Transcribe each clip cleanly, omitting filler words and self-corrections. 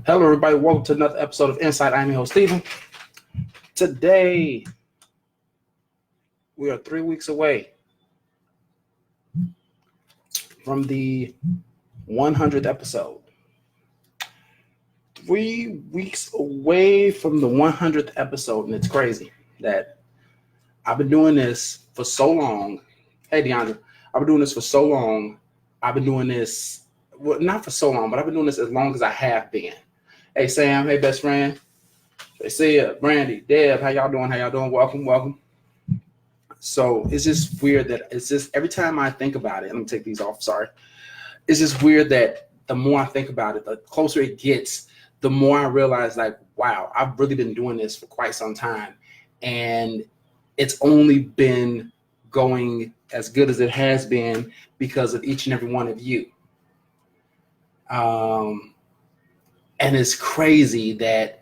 Hello, everybody. Welcome to another episode of En-Syte. I'm your host, Steven. Today, we are 3 weeks away from the 100th episode. 3 weeks away from the 100th episode, and it's crazy that I've been doing this for so long. Hey, DeAndre, I've been doing this for so long. I've been doing this, well, not for so long, but I've been doing this as long as I have been. Hey, Sam. Hey, best friend. They say, Brandy, Deb, how y'all doing? How y'all doing? Welcome. So it's just weird that it's just every time I think about it, let me take these off, sorry. It's just weird that the more I think about it, the closer it gets, the more I realize, like, wow, I've really been doing this for quite some time. And it's only been going as good as it has been because of each and every one of you. And it's crazy that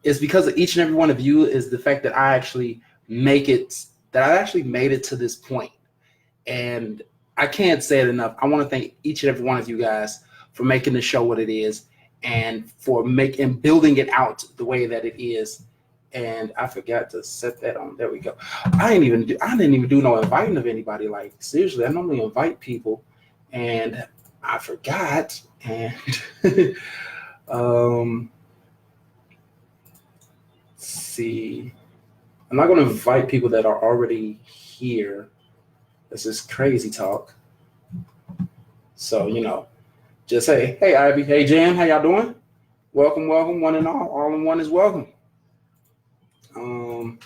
it's because of each and every one of you is the fact that I actually made it to this point. And I can't say it enough. I want to thank each and every one of you guys for making the show what it is and for building it out the way that it is. And I forgot to set that on. There we go. I didn't even do no inviting of anybody. Like, seriously, I normally invite people and I forgot. And see, I'm not going to invite people that are already here. This is crazy talk. So, just say, hey, Ivy, hey, Jan, how y'all doing? Welcome, one and all in one is welcome. Oh,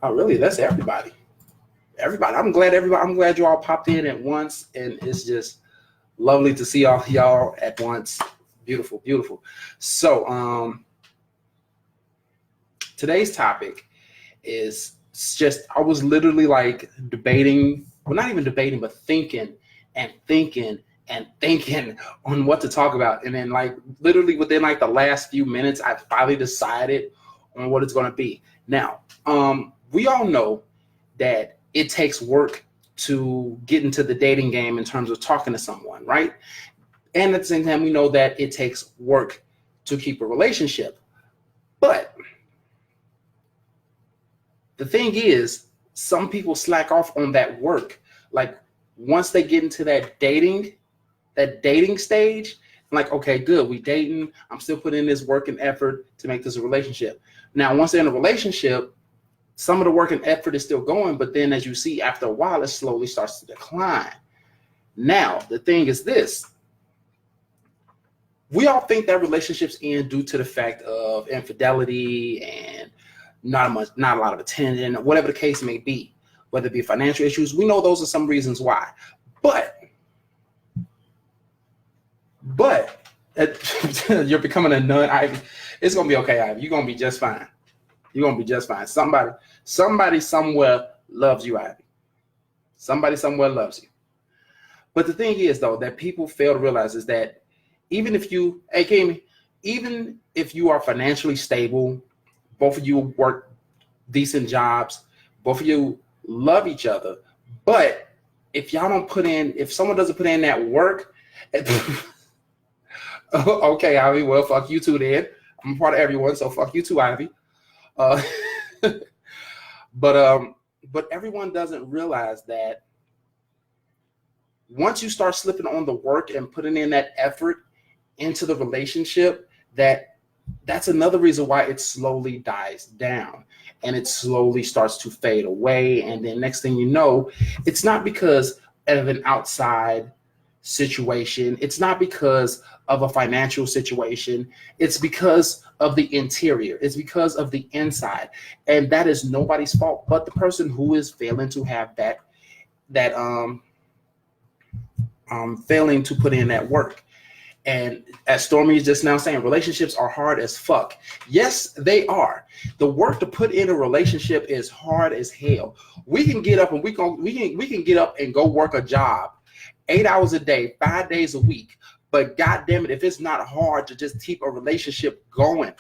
really, that's everybody. I'm glad you all popped in at once, and it's just lovely to see all y'all at once. Beautiful. So, today's topic is just, I was literally like debating, well, not even debating, but thinking on what to talk about. And then like literally within like the last few minutes, I finally decided on what it's going to be. Now, we all know that it takes work to get into the dating game in terms of talking to someone, right? And at the same time, we know that it takes work to keep a relationship. But the thing is, some people slack off on that work. Like once they get into that dating stage, I'm like, okay, good, we dating. I'm still putting in this work and effort to make this a relationship. Now, once they're in a relationship, some of the work and effort is still going, but then as you see, after a while, it slowly starts to decline. Now, the thing is this. We all think that relationships end due to the fact of infidelity and not a lot of attention, whatever the case may be, whether it be financial issues. We know those are some reasons why. But you're becoming a nun, Ivy. It's gonna be okay, Ivy. You're gonna be just fine. Somebody somewhere loves you, Ivy. Somebody somewhere loves you. But the thing is, though, that people fail to realize is that even if you, hey, Kimmy, even if you are financially stable, both of you work decent jobs, both of you love each other, but if someone doesn't put in that work, okay, Ivy, well, fuck you too then. I'm a part of everyone, so fuck you too, Ivy. But everyone doesn't realize that once you start slipping on the work and putting in that effort into the relationship, that's another reason why it slowly dies down and it slowly starts to fade away. And then next thing you know, it's not because of an outside situation. It's not because of a financial situation. It's because of the interior. It's because of the inside. And that is nobody's fault but the person who is failing to have failing to put in that work. And as Stormy is just now saying, relationships are hard as fuck. Yes, they are. The work to put in a relationship is hard as hell. We can get up and we can get up and go work a job 8 hours a day, 5 days a week. But God damn it, if it's not hard to just keep a relationship going,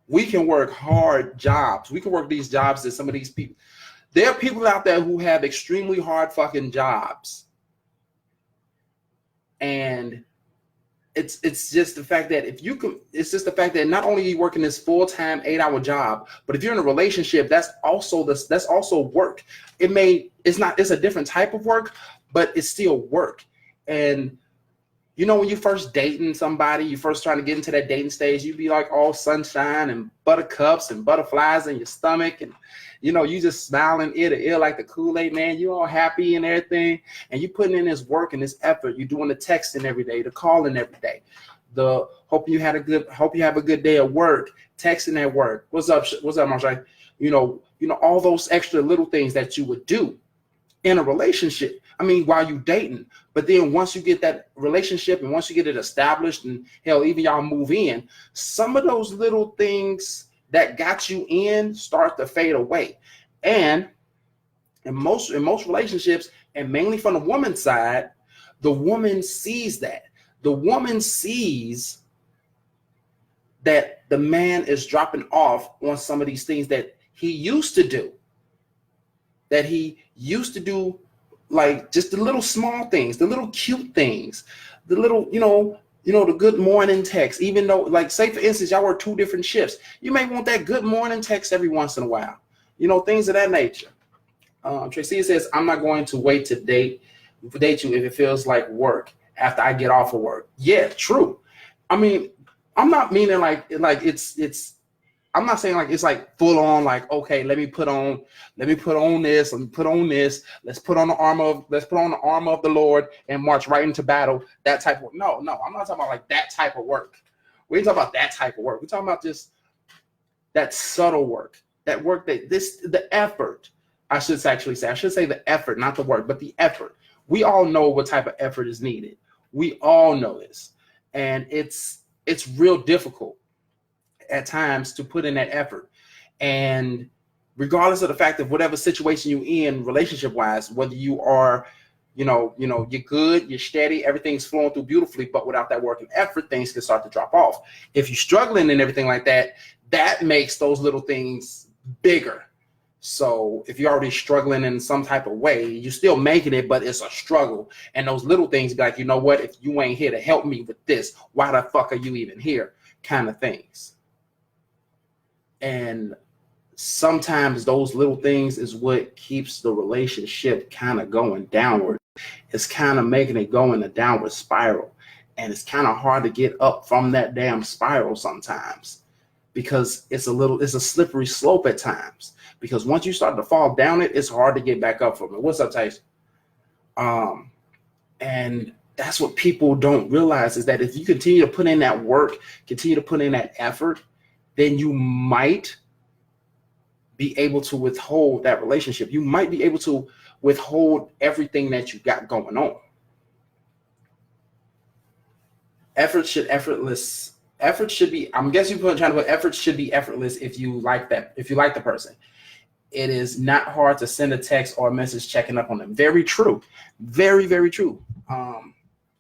we can work hard jobs. We can work these jobs that some of these people. There are people out there who have extremely hard fucking jobs. And it's just the fact that if you can, it's just the fact that not only are you working this full-time 8-hour job, but if you're in a relationship, that's also work. It's a different type of work, but it's still work. And you know, when you first dating somebody, you first trying to get into that dating stage, you be like all sunshine and buttercups and butterflies in your stomach, and you know, you just smiling ear to ear like the Kool-Aid man. You all happy and everything, and you putting in this work and this effort. You're doing the texting every day, the calling every day, the hope you have a good day at work, texting at work. What's up, Marshall? You know all those extra little things that you would do in a relationship. I mean, while you dating, but then once you get that relationship and once you get it established, and hell, even y'all move in, some of those little things that got you in start to fade away. And in most relationships, and mainly from the woman's side, the woman sees that. The woman sees that the man is dropping off on some of these things that he used to do. Like just the little small things, the little cute things, the little, the good morning text, even though, like, say for instance, y'all work 2 different shifts. You may want that good morning text every once in a while, things of that nature. Tracy says, I'm not going to wait to date you if it feels like work after I get off of work. Yeah, true. I mean, I'm not meaning like it's I'm not saying like it's like full on, like, okay, let me put on this, let's put on the armor of the Lord and march right into battle. That type of work. No, I'm not talking about like that type of work. We ain't talking about that type of work. We're talking about just that subtle work, that work the effort. I should say the effort, not the work, but the effort. We all know what type of effort is needed. We all know this, and it's real difficult at times to put in that effort. And regardless of the fact of whatever situation you're in relationship wise, whether you are, you're good, you're steady, everything's flowing through beautifully, but without that work and effort, things can start to drop off. If you're struggling and everything like that, that makes those little things bigger. So if you're already struggling in some type of way, you're still making it, but it's a struggle. And those little things be like, you know what, if you ain't here to help me with this, why the fuck are you even here? Kind of things. And sometimes those little things is what keeps the relationship kind of going downward. It's kind of making it go in a downward spiral. And it's kind of hard to get up from that damn spiral sometimes, because it's a slippery slope at times. Because once you start to fall down it, it's hard to get back up from it. What's up, Tyson? And that's what people don't realize, is that if you continue to put in that work, continue to put in that effort, then you might be able to withhold that relationship. You might be able to withhold everything that you got going on. Effort should be, I'm guessing you're trying to put effort should be effortless if you like the person. It is not hard to send a text or a message checking up on them. Very true. Very, very true.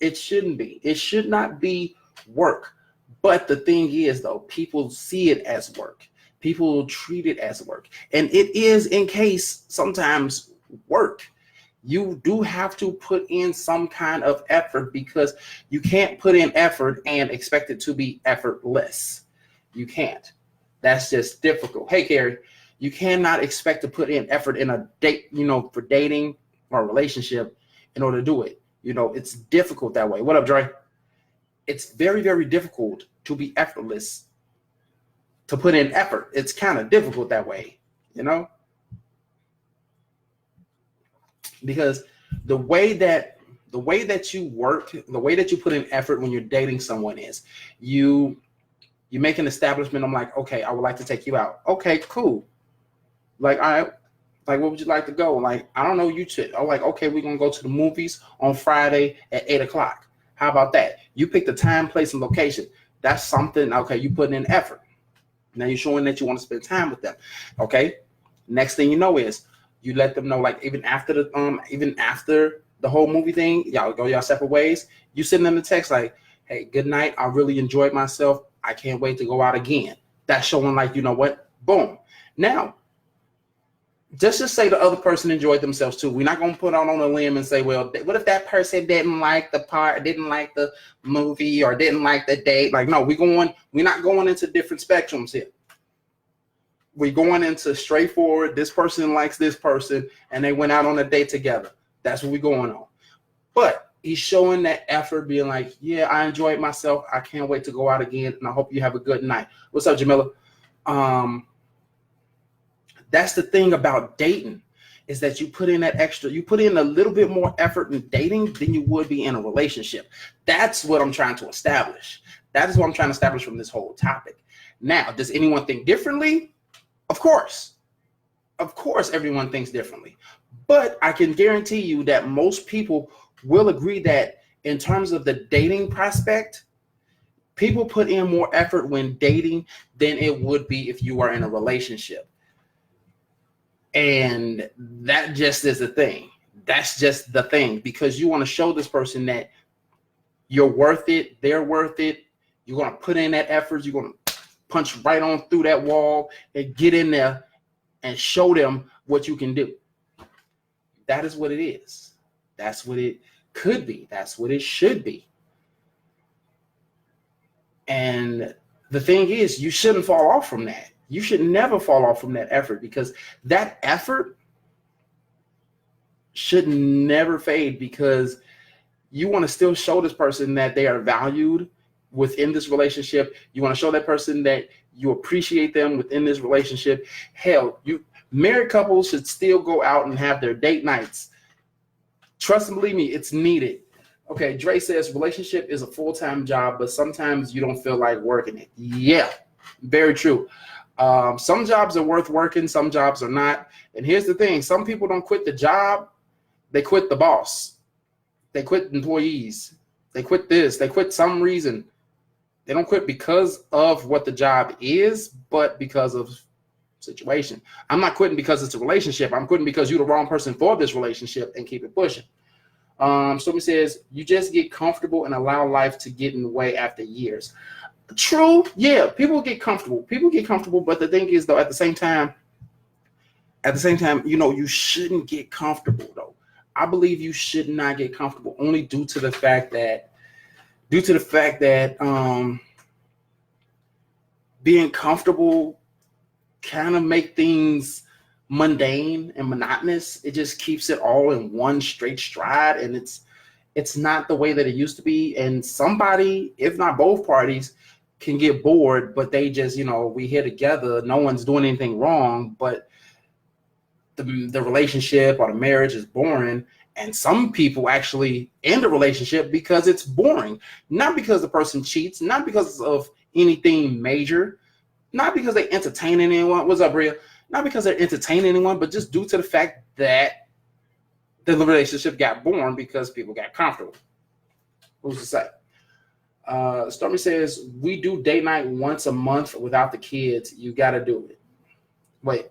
It shouldn't be. It should not be work. But the thing is, though, people see it as work. People treat it as work. And it is, in case, sometimes work. You do have to put in some kind of effort, because you can't put in effort and expect it to be effortless. You can't. That's just difficult. Hey, Carrie, you cannot expect to put in effort in a date, for dating or a relationship in order to do it. It's difficult that way. What up, Dre? It's very, very difficult to be effortless, to put in effort. It's kind of difficult that way, because the way that you work, the way that you put in effort when you're dating someone is you make an establishment. I'm like, okay, I would like to take you out. Okay, cool. Like, all right, like, what would you like to go? Like, I don't know, you two. I'm like, okay, we're going to go to the movies on Friday at 8:00. How about that? You pick the time, place, and location. That's something. Okay, you putting in effort. Now you're showing that you want to spend time with them. Okay. Next thing you know is you let them know, like, even after the whole movie thing, y'all go y'all separate ways. You send them the text like, hey, good night. I really enjoyed myself. I can't wait to go out again. That's showing, like, you know what? Boom. Now, just say the other person enjoyed themselves too. We're not going to put out on a limb and say, well, what if that person didn't like the part, didn't like the movie, or didn't like the date? Like, no, we're not going into different spectrums here. We're going into straightforward, this person likes this person, and they went out on a date together. That's what we're going on. But he's showing that effort, being like, yeah, I enjoyed myself. I can't wait to go out again, and I hope you have a good night. What's up, Jamila? That's the thing about dating, is that you put in a little bit more effort in dating than you would be in a relationship. That's what I'm trying to establish. That is what I'm trying to establish from this whole topic. Now, does anyone think differently? Of course. Of course, everyone thinks differently. But I can guarantee you that most people will agree that in terms of the dating prospect, people put in more effort when dating than it would be if you are in a relationship. And that just is the thing. That's just the thing, because you want to show this person that you're worth it, they're worth it. You're going to put in that effort. You're going to punch right on through that wall and get in there and show them what you can do. That is what it is. That's what it could be. That's what it should be. And the thing is, you shouldn't fall off from that. You should never fall off from that effort, because that effort should never fade, because you want to still show this person that they are valued within this relationship. You want to show that person that you appreciate them within this relationship. Hell, married couples should still go out and have their date nights. Trust and believe me, it's needed. Okay, Dre says relationship is a full-time job, but sometimes you don't feel like working it. Yeah, very true. Some jobs are worth working, some jobs are not. And here's the thing, some people don't quit the job, they quit the boss. They quit employees. They quit this, they quit some reason. They don't quit because of what the job is, but because of situation. I'm not quitting because it's a relationship. I'm quitting because you're the wrong person for this relationship, and keep it pushing. Stormy says, you just get comfortable and allow life to get in the way after years. True. Yeah, people get comfortable. But the thing is, though, at the same time, you shouldn't get comfortable, though. I believe you should not get comfortable, only due to the fact that being comfortable kind of make things mundane and monotonous. It just keeps it all in one straight stride, and it's not the way that it used to be. And somebody, if not both parties, can get bored, but they just, we here together, no one's doing anything wrong, but the relationship or the marriage is boring. And some people actually end a relationship because it's boring, not because the person cheats, not because of anything major, not because they entertain anyone. What's up, Bria? Not because they're entertaining anyone, but just due to the fact that the relationship got boring because people got comfortable. Who's to say? Stormy says, we do date night once a month without the kids. You got to do it. Wait.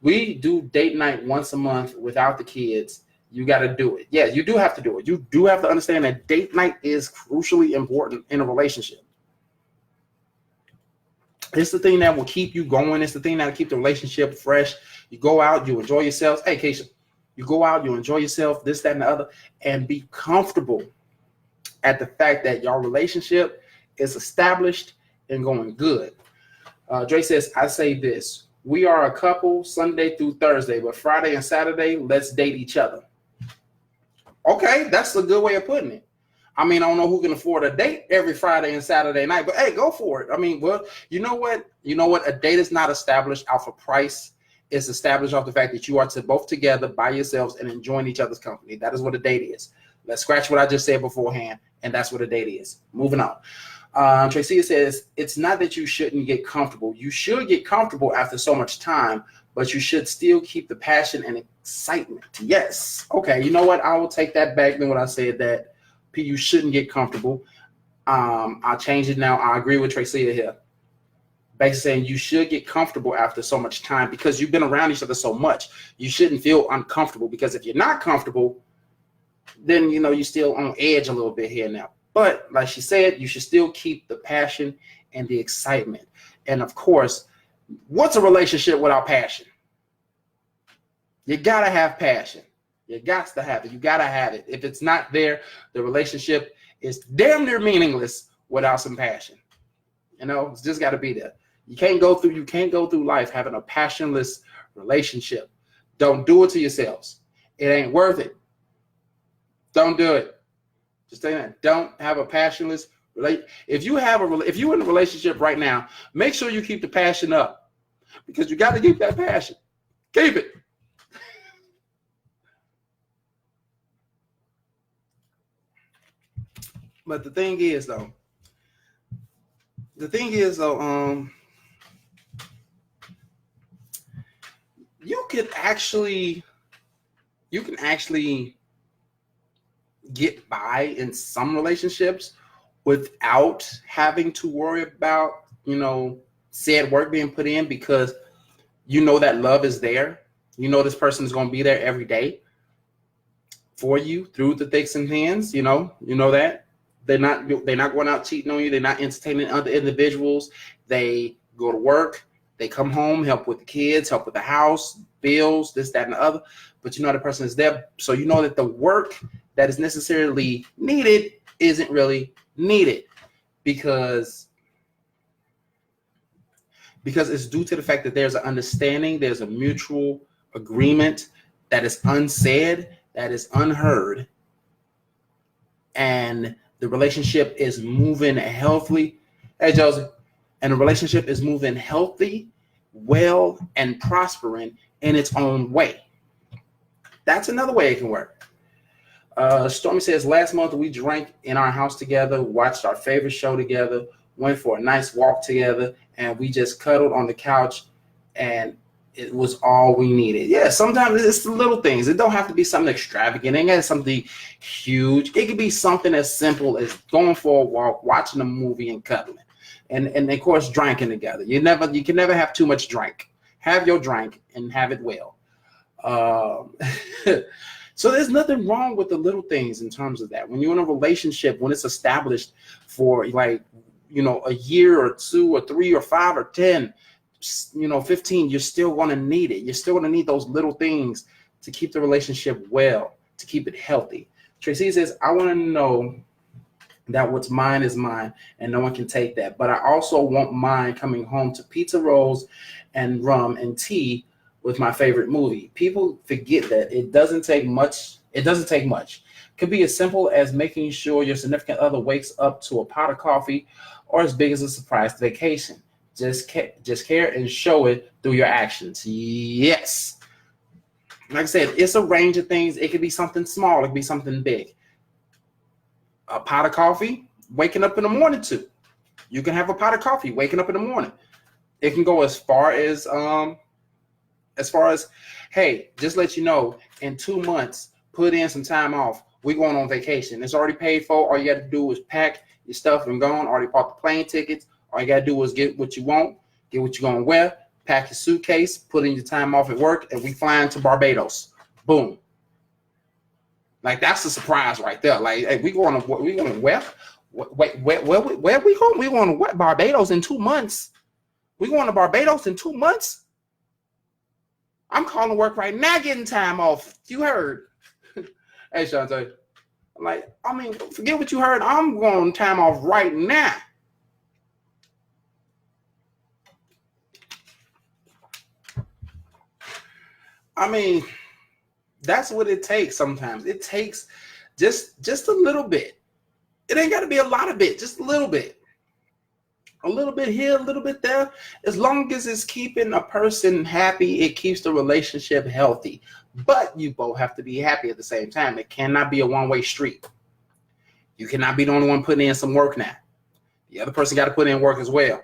We do date night once a month without the kids. You got to do it. Yeah, you do have to do it. You do have to understand that date night is crucially important in a relationship. It's the thing that will keep you going. It's the thing that will keep the relationship fresh. You go out, you enjoy yourself. Hey, Keisha, you go out, you enjoy yourself, this, that, and the other, and be comfortable at the fact that your relationship is established and going good. Dre says, I say this. We are a couple Sunday through Thursday, but Friday and Saturday, let's date each other. Okay, that's a good way of putting it. I mean, I don't know who can afford a date every Friday and Saturday night, but hey, go for it. I mean, well, you know what? A date is not established off of price. It's established off the fact that you are both together by yourselves and enjoying each other's company. That is what a date is. Let's scratch what I just said beforehand, and that's what a date is. Moving on. Tracy says, it's not that you shouldn't get comfortable. You should get comfortable after so much time, but you should still keep the passion and excitement. Yes. Okay, you know what? I will take that back than what I said that you shouldn't get comfortable. I'll change it now. I agree with Tracy here. Basically saying you should get comfortable after so much time because you've been around each other so much. You shouldn't feel uncomfortable, because if you're not comfortable, then you're still on edge a little bit here now. But like she said, you should still keep the passion and the excitement. And of course, what's a relationship without passion? You gotta have passion. You got to have it. You gotta have it. If it's not there, the relationship is damn near meaningless without some passion. It's just got to be there. You can't go through life having a passionless relationship. Don't do it to yourselves. It ain't worth it. Don't do it. Just say that. Don't have a passionless relationship. If you're in a relationship right now, make sure you keep the passion up, because you got to keep that passion. Keep it. But the thing is though, you can actually get by in some relationships without having to worry about, said work being put in, because that love is there. This person is going to be there every day for you through the thicks and thins. That they're not going out cheating on you. They're not entertaining other individuals. They go to work. They come home, help with the kids, help with the house, bills, this, that, and the other. But the person is there. So that the work that is necessarily needed isn't really needed, because it's due to the fact that there's an understanding, there's a mutual agreement that is unsaid, that is unheard, and the relationship is moving healthily. Hey, Joseph. And the relationship is moving healthy, well, and prospering in its own way. That's another way it can work. Stormy says, last month we drank in our house together, watched our favorite show together, went for a nice walk together, and we just cuddled on the couch, and it was all we needed. Yeah, sometimes it's the little things. It don't have to be something extravagant. It ain't got to be something huge. It could be something as simple as going for a walk, watching a movie, and cuddling. And of course, drinking together. You can never have too much drink. Have your drink and have it well. So there's nothing wrong with the little things in terms of that. When you're in a relationship, when it's established for a year or 2 or 3 or 5 or 10, 15, you're still going to need it. You're still going to need those little things to keep the relationship well, to keep it healthy. Tracy says, I want to know that what's mine is mine and no one can take that. But I also want mine coming home to pizza rolls and rum and tea with my favorite movie. People forget that it doesn't take much. It could be as simple as making sure your significant other wakes up to a pot of coffee, or as big as a surprise vacation. Just care and show it through your actions. Yes. Like I said, it's a range of things. It could be something small. It could be something big. A pot of coffee, waking up in the morning to. You can have a pot of coffee, waking up in the morning. It can go as far as, hey, just let you know, in 2 months, put in some time off. We're going on vacation. It's already paid for. All you got to do is pack your stuff and go on. Already bought the plane tickets. All you got to do is get what you want, get what you're going to wear, pack your suitcase, put in your time off at work, and we flying to Barbados. Boom. Like, that's a surprise right there. Like, hey, we going to where? Wait, where we going? We going to what? Barbados in 2 months. We going to Barbados in 2 months? I'm calling work right now, getting time off. You heard. Hey, Shante. Forget what you heard. I'm going time off right now. That's what it takes sometimes. It takes just a little bit. It ain't got to be a lot of it, just a little bit. A little bit here, a little bit there. As long as it's keeping a person happy, it keeps the relationship healthy. But you both have to be happy at the same time. It cannot be a one-way street. You cannot be the only one putting in some work now. The other person got to put in work as well.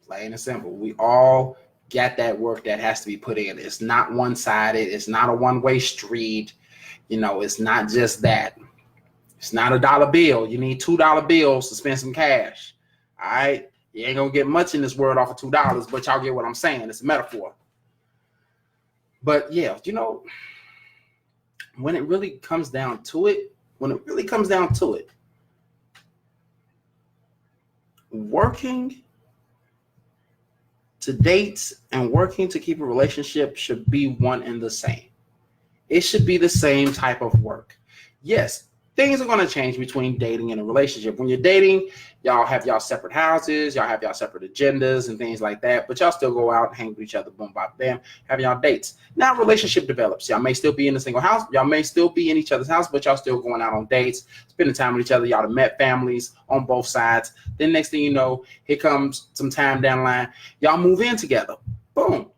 Plain and simple. We all got that work that has to be put in. It's not one-sided. It's not a one-way street. It's not just that. It's not a dollar bill. You need $2 bills to spend some cash. All right? You ain't going to get much in this world off of $2, but y'all get what I'm saying. It's a metaphor. But yeah, when it really comes down to it, working to date and working to keep a relationship should be one and the same. It should be the same type of work. Yes, things are going to change between dating and a relationship. When you're dating, y'all have y'all separate houses, y'all have y'all separate agendas and things like that, but y'all still go out and hang with each other, boom, bop, bam, have y'all dates. Now relationship develops. Y'all may still be in a single house, y'all may still be in each other's house, but y'all still going out on dates, spending time with each other. Y'all have met families on both sides. Then next thing you know, here comes some time down the line, y'all move in together. Boom.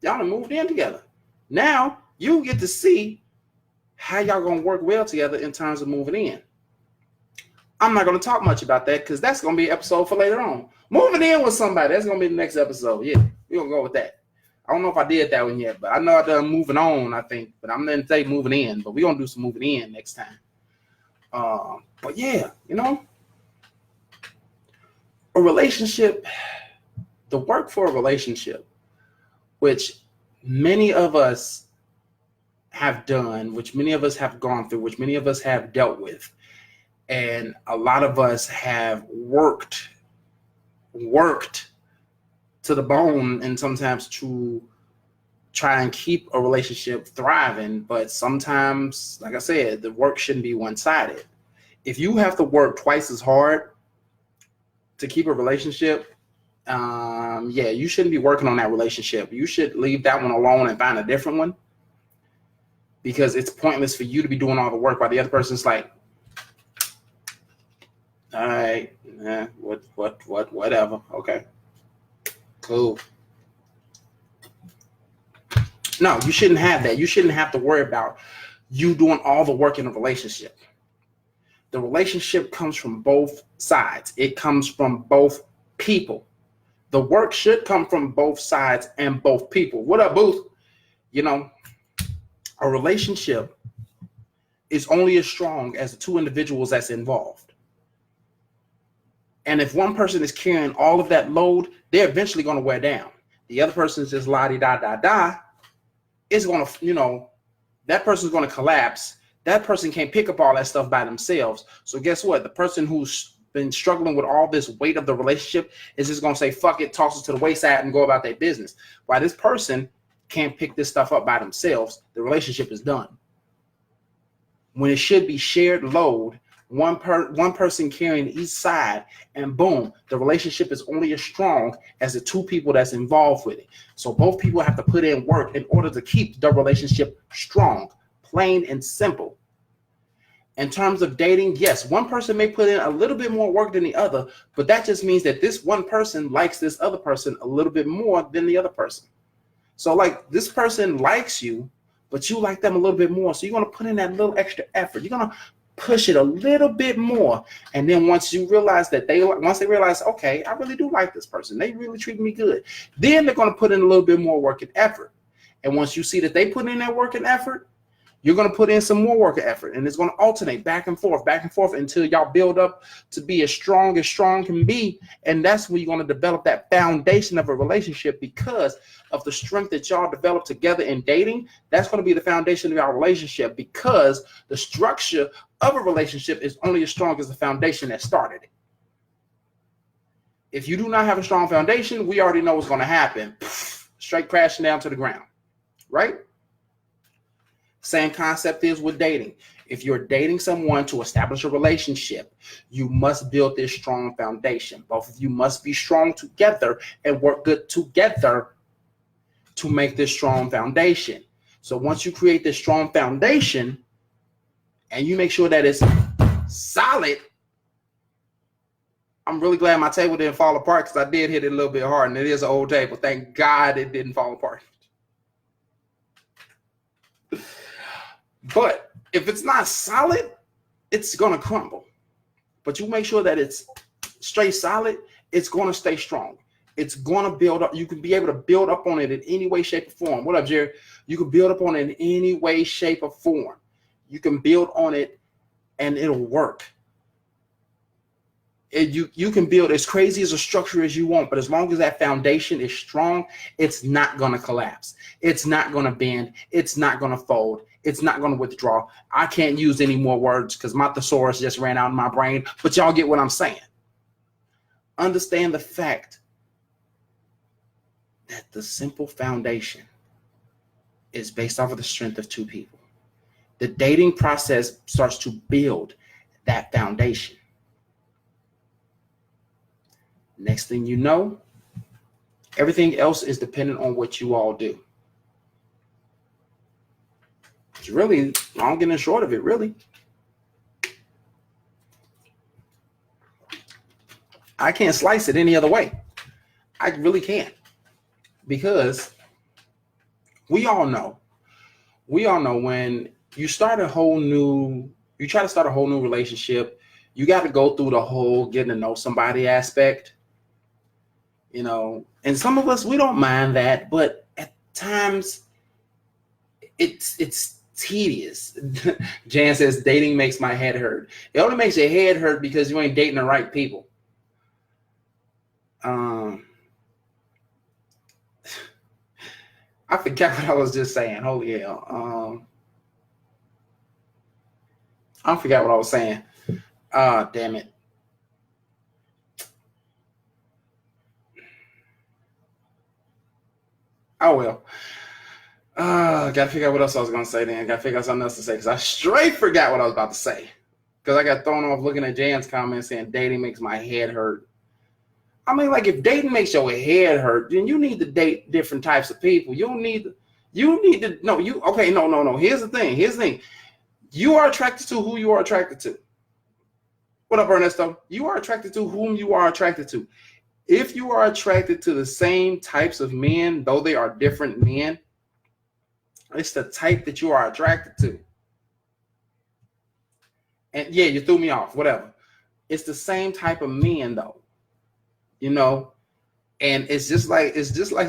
Y'all done moved in together. Now you get to see how y'all gonna work well together in terms of moving in. I'm not gonna talk much about that because that's gonna be an episode for later on. Moving in with somebody, that's gonna be the next episode. Yeah, we're gonna go with that. I don't know if I did that one yet, but I know I done moving on, I think. But I'm gonna say moving in, but we're gonna do some moving in next time. But yeah, a relationship, the work for a relationship, which many of us have done, which many of us have gone through, which many of us have dealt with, and a lot of us have worked to the bone, and sometimes to try and keep a relationship thriving. But sometimes, like I said, the work shouldn't be one-sided. If you have to work twice as hard to keep a relationship, you shouldn't be working on that relationship. You should leave that one alone and find a different one, because it's pointless for you to be doing all the work while the other person's like, all right, whatever. Okay, cool. No, you shouldn't have that. You shouldn't have to worry about you doing all the work in a relationship. The relationship comes from both sides. It comes from both people. The work should come from both sides and both people. What up, Booth? A relationship is only as strong as the two individuals that's involved. And if one person is carrying all of that load, they're eventually going to wear down. The other person is just la-di-da-da-da. It's going to, that person's going to collapse. That person can't pick up all that stuff by themselves. So guess what? The person who's been struggling with all this weight of the relationship is just going to say, fuck it, toss it to the wayside and go about their business. While this person can't pick this stuff up by themselves, the relationship is done. When it should be shared load, one person carrying each side, and boom, the relationship is only as strong as the two people that's involved with it. So both people have to put in work in order to keep the relationship strong, plain and simple. In terms of dating, yes, one person may put in a little bit more work than the other, but that just means that this one person likes this other person a little bit more than the other person. So like this person likes you, but you like them a little bit more. So you're going to put in that little extra effort. You're going to push it a little bit more. And then once you realize that once they realize, okay, I really do like this person, they really treat me good, then they're going to put in a little bit more work and effort. And once you see that they put in that work and effort, you're going to put in some more work and effort, and it's going to alternate back and forth until y'all build up to be as strong can be. And that's when you're going to develop that foundation of a relationship, because of the strength that y'all develop together in dating. That's going to be the foundation of our relationship, because the structure of a relationship is only as strong as the foundation that started it. If you do not have a strong foundation, we already know what's going to happen. Straight crashing down to the ground, right? Same concept is with dating. If you're dating someone to establish a relationship, you must build this strong foundation. Both of you must be strong together and work good together to make this strong foundation. So once you create this strong foundation and you make sure that it's solid, I'm really glad my table didn't fall apart, because I did hit it a little bit hard, and it is an old table. Thank God it didn't fall apart. But if it's not solid, it's going to crumble. But you make sure that it's straight solid, it's going to stay strong. It's going to build up. You can be able to build up on it in any way, shape, or form. What up, Jerry? You can build up on it in any way, shape, or form. You can build on it and it'll work. You can build as crazy as a structure as you want, but as long as that foundation is strong, it's not going to collapse. It's not going to bend. It's not going to fold. It's not going to withdraw. I can't use any more words because my thesaurus just ran out of my brain, but y'all get what I'm saying. Understand the fact that the simple foundation is based off of the strength of two people. The dating process starts to build that foundation. Next thing you know, everything else is dependent on what you all do. It's really long and short of it, really. I can't slice it any other way. I really can't. Because we all know when you try to start a whole new relationship, you got to go through the whole getting to know somebody aspect, and some of us, we don't mind that, but at times it's tedious. Jan says dating makes my head hurt. It only makes your head hurt because you ain't dating the right people. I forgot what I was just saying. Holy hell. I forgot what I was saying. Damn it. Oh, well. Gotta figure out what else I was going to say then. Gotta figure out something else to say because I straight forgot what I was about to say. Because I got thrown off looking at Jan's comment saying dating makes my head hurt. I mean, like, if dating makes your head hurt, then you need to date different types of people. No. Here's the thing. You are attracted to who you are attracted to. What up, Ernesto? You are attracted to whom you are attracted to. If you are attracted to the same types of men, though they are different men, it's the type that you are attracted to. And yeah, you threw me off, whatever. It's the same type of men, though. And it's just like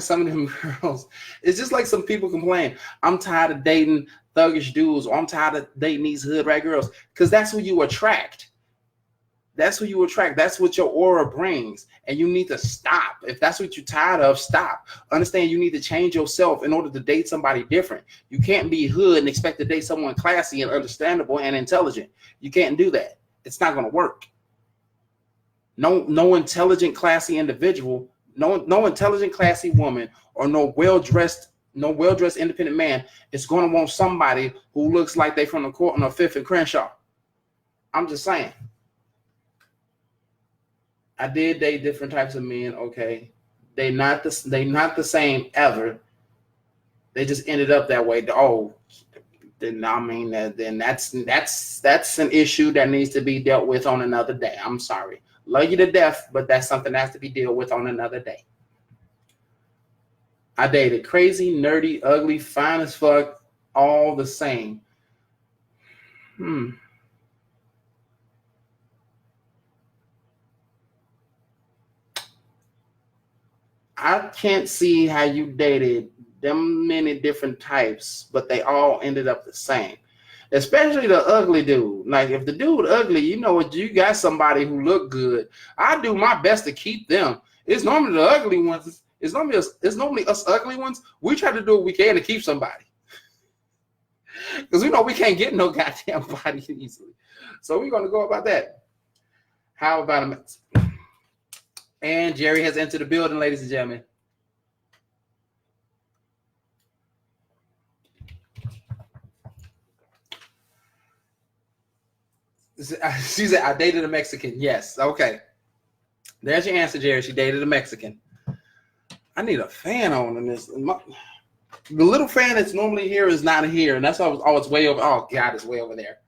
some of them girls. It's just like some people complain, I'm tired of dating thuggish dudes, or I'm tired of dating these hood rat girls, because that's who you attract. That's what your aura brings. And you need to stop. If that's what you're tired of, stop. Understand you need to change yourself in order to date somebody different. You can't be hood and expect to date someone classy and understandable and intelligent. You can't do that. It's not going to work. No intelligent, classy individual, no intelligent, classy woman, or no well-dressed, independent man is going to want somebody who looks like they from the court on 5th and Crenshaw. I'm just saying. I did date different types of men. Okay, they not the same ever. They just ended up that way. Oh, then that's an issue that needs to be dealt with on another day. I'm sorry. Love you to death, but that's something that has to be dealt with on another day. I dated crazy, nerdy, ugly, fine as fuck, all the same. I can't see how you dated them many different types, but they all ended up the same. Especially the ugly dude. Like, if the dude ugly, you got somebody who look good. I do my best to keep them. It's normally the ugly ones. It's normally us ugly ones. We try to do what we can to keep somebody. Because we know we can't get no goddamn body easily. So we're going to go about that. How about a minute? And Jerry has entered the building, ladies and gentlemen. She said, I dated a Mexican. Yes. Okay. There's your answer, Jerry. She dated a Mexican. I need a fan on in this. The little fan that's normally here is not here. And that's why it's way over. Oh, God, it's way over there.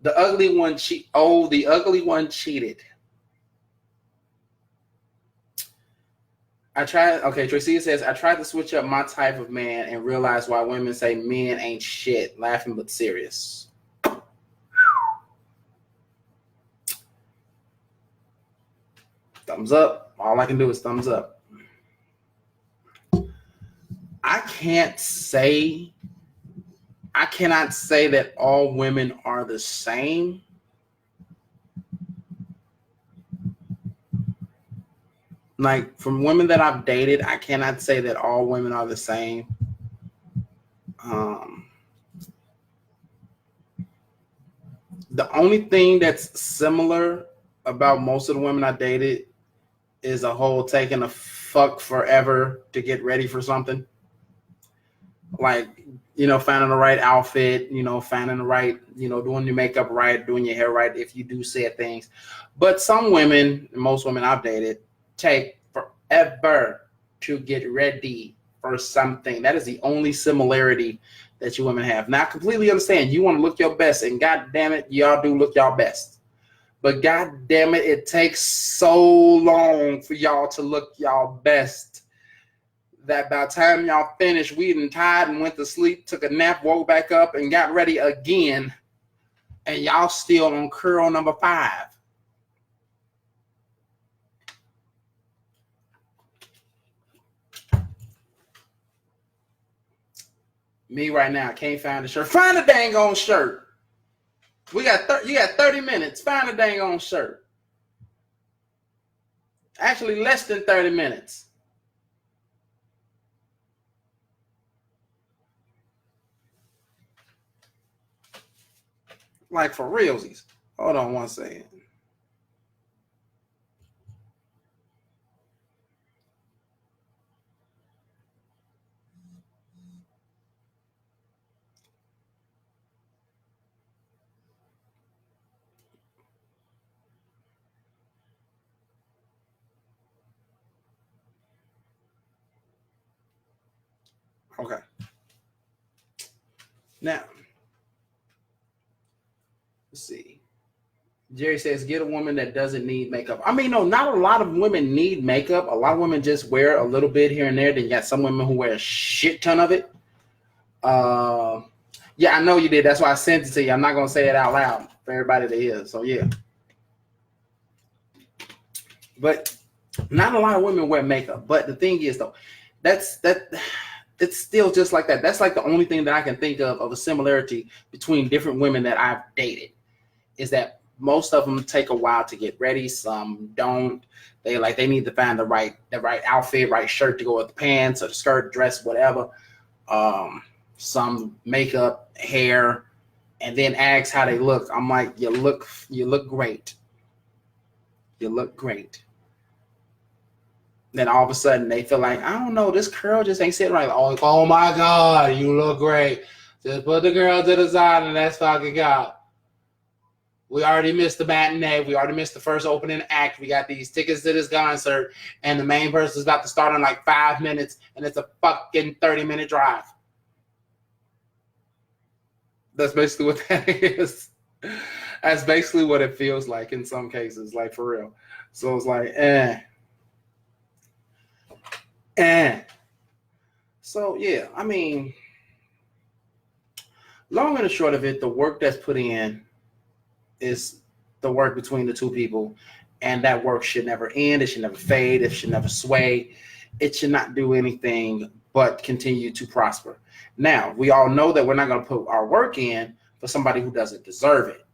The ugly one the ugly one cheated. Tracy says, I tried to switch up my type of man and realized why women say men ain't shit. Laughing but serious. Thumbs up. All I can do is thumbs up. I cannot say that all women are the same. Like, from women that I've dated, I cannot say that all women are the same. The only thing that's similar about most of the women I dated is a whole taking a fuck forever to get ready for something. Like, finding the right outfit, finding the right, doing your makeup right, doing your hair right, if you do said things. But some women, most women I've dated, take forever to get ready for something. That is the only similarity that you women have. Now, I completely understand. You want to look your best, and god damn it, y'all do look y'all best. But god damn it, it takes so long for y'all to look y'all best that by the time y'all finished, we done tired and went to sleep, took a nap, woke back up, and got ready again. And y'all still on curl number 5. Me right now, can't find a shirt. Find a dang on shirt. You got 30 minutes. Find a dang on shirt. Actually, less than 30 minutes. Like for realsies. Hold on one second. Okay. Now, let's see. Jerry says, get a woman that doesn't need makeup. I mean, no, not a lot of women need makeup. A lot of women just wear a little bit here and there. Then you got some women who wear a shit ton of it. Yeah, I know you did. That's why I sent it to you. I'm not going to say it out loud for everybody to hear. So, yeah. But not a lot of women wear makeup. But the thing is, though, it's still just like that. That's like the only thing that I can think of a similarity between different women that I've dated is that most of them take a while to get ready. Some don't. They need to find the right outfit, right shirt to go with the pants or the skirt, dress, whatever. Some makeup, hair, and then ask how they look. I'm like, you look great. You look great. Then all of a sudden they feel like, I don't know, this curl just ain't sitting right. Oh my God, you look great. Just put the girl to the side and let's fucking go. We already missed the matinee. We already missed the first opening act. We got these tickets to this concert, and the main person's about to start in like 5 minutes, and it's a fucking 30-minute drive. That's basically what that is. That's basically what it feels like in some cases, like for real. So it's like, So yeah, I mean, long and the short of it, the work that's put in is the work between the two people, and that work should never end. It should never fade. It should never sway. It should not do anything but continue to prosper. Now, we all know that we're not going to put our work in for somebody who doesn't deserve it.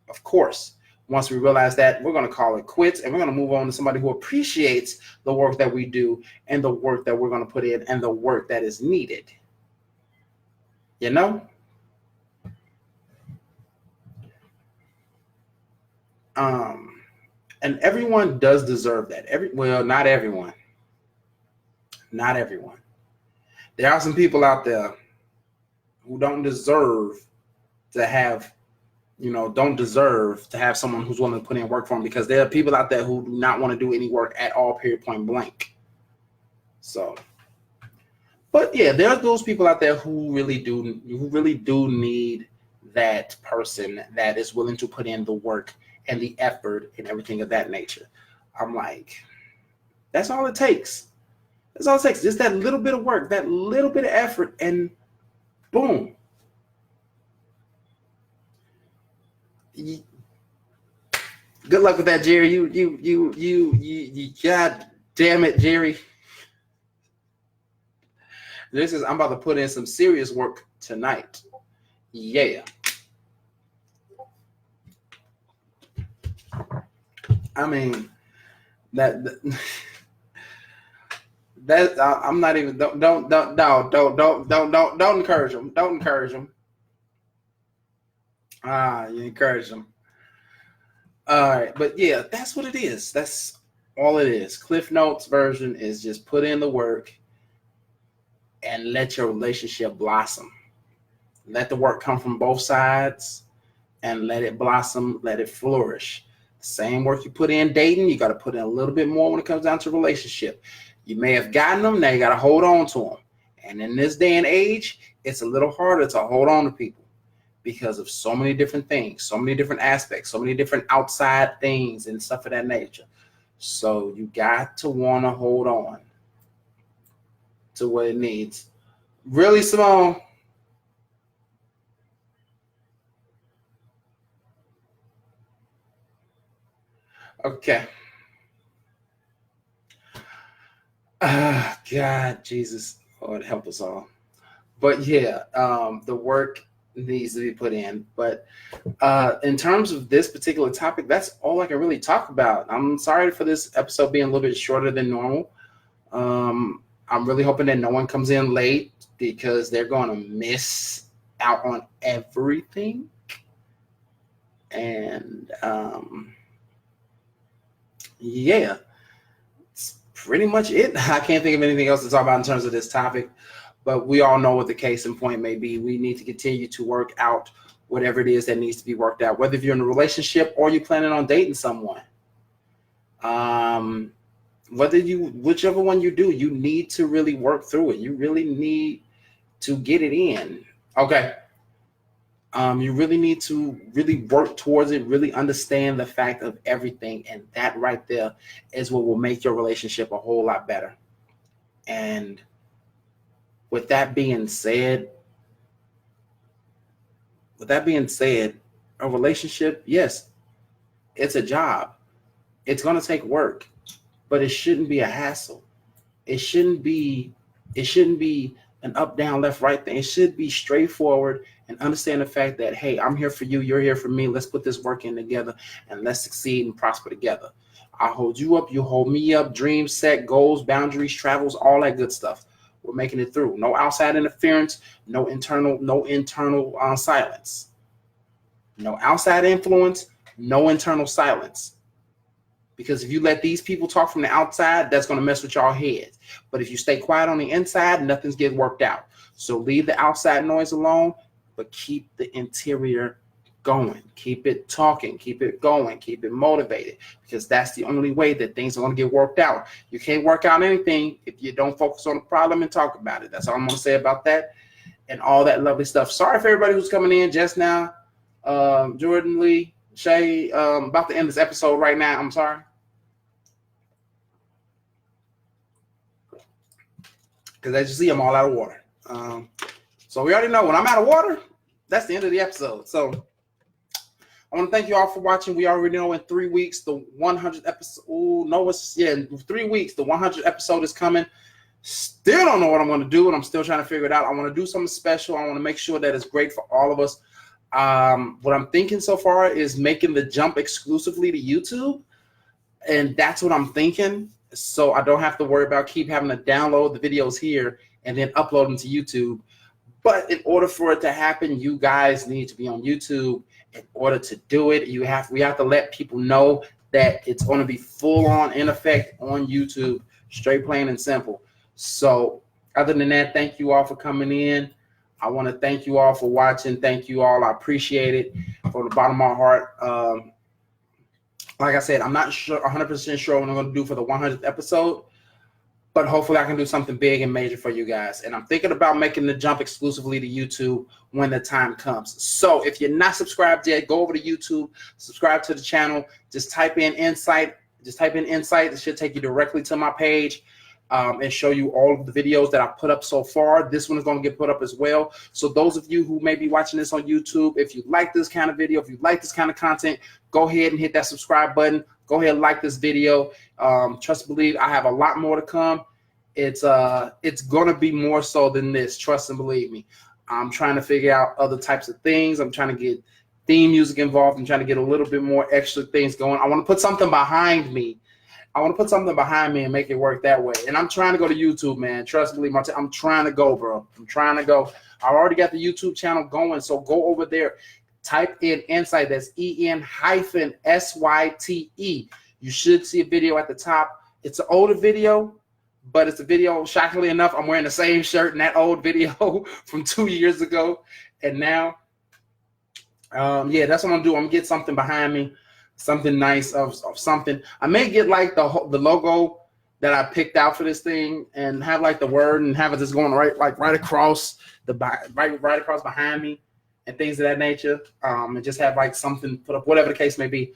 Of course, once we realize that, we're going to call it quits, and we're going to move on to somebody who appreciates the work that we do and the work that we're going to put in and the work that is needed. You know? And everyone does deserve that. Well, not everyone. Not everyone. There are some people out there who don't deserve to have, don't deserve to have someone who's willing to put in work for them, because there are people out there who do not want to do any work at all, period, point blank. So, but yeah, there are those people out there who really do need that person that is willing to put in the work and the effort and everything of that nature. I'm like, that's all it takes. That's all it takes. Just that little bit of work, that little bit of effort, and boom. Good luck with that, Jerry. You God damn it, Jerry. I'm about to put in some serious work tonight. Yeah. I mean, that I'm not even don't encourage them. Don't encourage them. You encourage them. All right, but yeah, that's what it is. That's All it is, Cliff Notes version is just put in the work and let your relationship blossom. Let the work come from both sides and let it blossom, let it flourish. Same work you put in dating, you got to put in a little bit more when it comes down to relationship. You may have gotten them, now you got to hold on to them. And in this day and age, it's a little harder to hold on to people because of so many different things, so many different aspects, so many different outside things and stuff of that nature. So you got to want to hold on to what it needs. Really, Simone? Okay. God, Jesus, Lord, help us all. But yeah, the work needs to be put in. But in terms of this particular topic, that's all I can really talk about. I'm sorry for this episode being a little bit shorter than normal. I'm really hoping that no one comes in late because they're going to miss out on everything. And yeah, it's pretty much it. I can't think of anything else to talk about in terms of this topic. But we all know what the case in point may be. We need to continue to work out whatever it is that needs to be worked out, whether you're in a relationship or you're planning on dating someone. Whichever one you do, you need to really work through it. You really need to get it in. Okay. You really need to really work towards it, really understand the fact of everything. And that right there is what will make your relationship a whole lot better. And with that being said, a relationship, yes, it's a job. It's going to take work, but it shouldn't be a hassle. It shouldn't be an up, down, left, right thing. It should be straightforward and understand the fact that, hey, I'm here for you. You're here for me. Let's put this work in together and let's succeed and prosper together. I hold you up. You hold me up. Dreams, set, goals, boundaries, travels, all that good stuff. We're making it through. No outside interference, no internal silence. No outside influence, no internal silence. Because if you let these people talk from the outside, that's going to mess with y'all heads. But if you stay quiet on the inside, nothing's getting worked out. So leave the outside noise alone, but keep the interior going. Keep it talking. Keep it going. Keep it motivated. Because that's the only way that things are going to get worked out. You can't work out anything if you don't focus on the problem and talk about it. That's all I'm going to say about that and all that lovely stuff. Sorry for everybody who's coming in just now. Jordan Lee, Shay, about to end this episode right now. I'm sorry. Because as you see, I'm all out of water. So we already know when I'm out of water, that's the end of the episode. So I want to thank you all for watching. We already know in 3 weeks, the 100th episode. In 3 weeks, the 100th episode is coming. Still don't know what I'm going to do, and I'm still trying to figure it out. I want to do something special. I want to make sure that it's great for all of us. What I'm thinking so far is making the jump exclusively to YouTube, and that's what I'm thinking. So I don't have to worry about keep having to download the videos here and then upload them to YouTube. But in order for it to happen, you guys need to be on YouTube. In order to do it, we have to let people know that it's going to be full on in effect on YouTube, straight, plain, and simple. So other than that, thank you all for coming in. I want to thank you all for watching. Thank you all. I appreciate it from the bottom of my heart. Like I said, I'm not sure 100% sure what I'm going to do for the 100th episode, but hopefully I can do something big and major for you guys. And I'm thinking about making the jump exclusively to YouTube when the time comes. So if you're not subscribed yet, go over to YouTube, subscribe to the channel. Just type in En-Syte. It should take you directly to my page. And show you all of the videos that I put up so far. This one is going to get put up as well. So those of you who may be watching this on YouTube, if you like this kind of video, if you like this kind of content, go ahead and hit that subscribe button. Go ahead and like this video. Trust and believe, I have a lot more to come. It's going to be more so than this. Trust and believe me. I'm trying to figure out other types of things. I'm trying to get theme music involved. I'm trying to get a little bit more extra things going. I want to put something behind me. And make it work that way. And I'm trying to go to YouTube, man. Trust me, I'm trying to go, bro. I'm trying to go. I already got the YouTube channel going, so go over there. Type in En-Syte. That's En-Syte. You should see a video at the top. It's an older video, but it's a video, shockingly enough, I'm wearing the same shirt in that old video from 2 years ago. And now, yeah, that's what I'm gonna do. I'm gonna get something behind me, something nice of something. I may get like the logo that I picked out for this thing and have like the word and have it just going right across the right across behind me and things of that nature. And just have like something put up, whatever the case may be.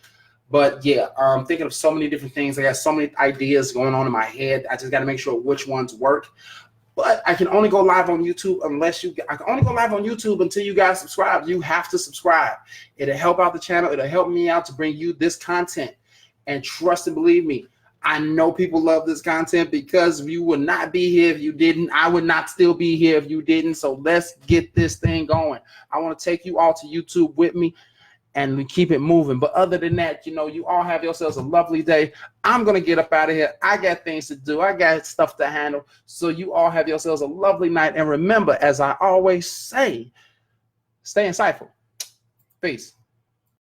But yeah, I'm thinking of so many different things. I got so many ideas going on in my head. I just got to make sure which ones work. But I can only go live on YouTube I can only go live on YouTube until you guys subscribe. You have to subscribe. It'll help out the channel. It'll help me out to bring you this content. And trust and believe me, I know people love this content because you would not be here if you didn't. I would not still be here if you didn't. So let's get this thing going. I want to take you all to YouTube with me and we keep it moving. But other than that, you know, you all have yourselves a lovely day. I'm going to get up out of here. I got things to do. I got stuff to handle. So you all have yourselves a lovely night. And remember, as I always say, stay insightful. Peace.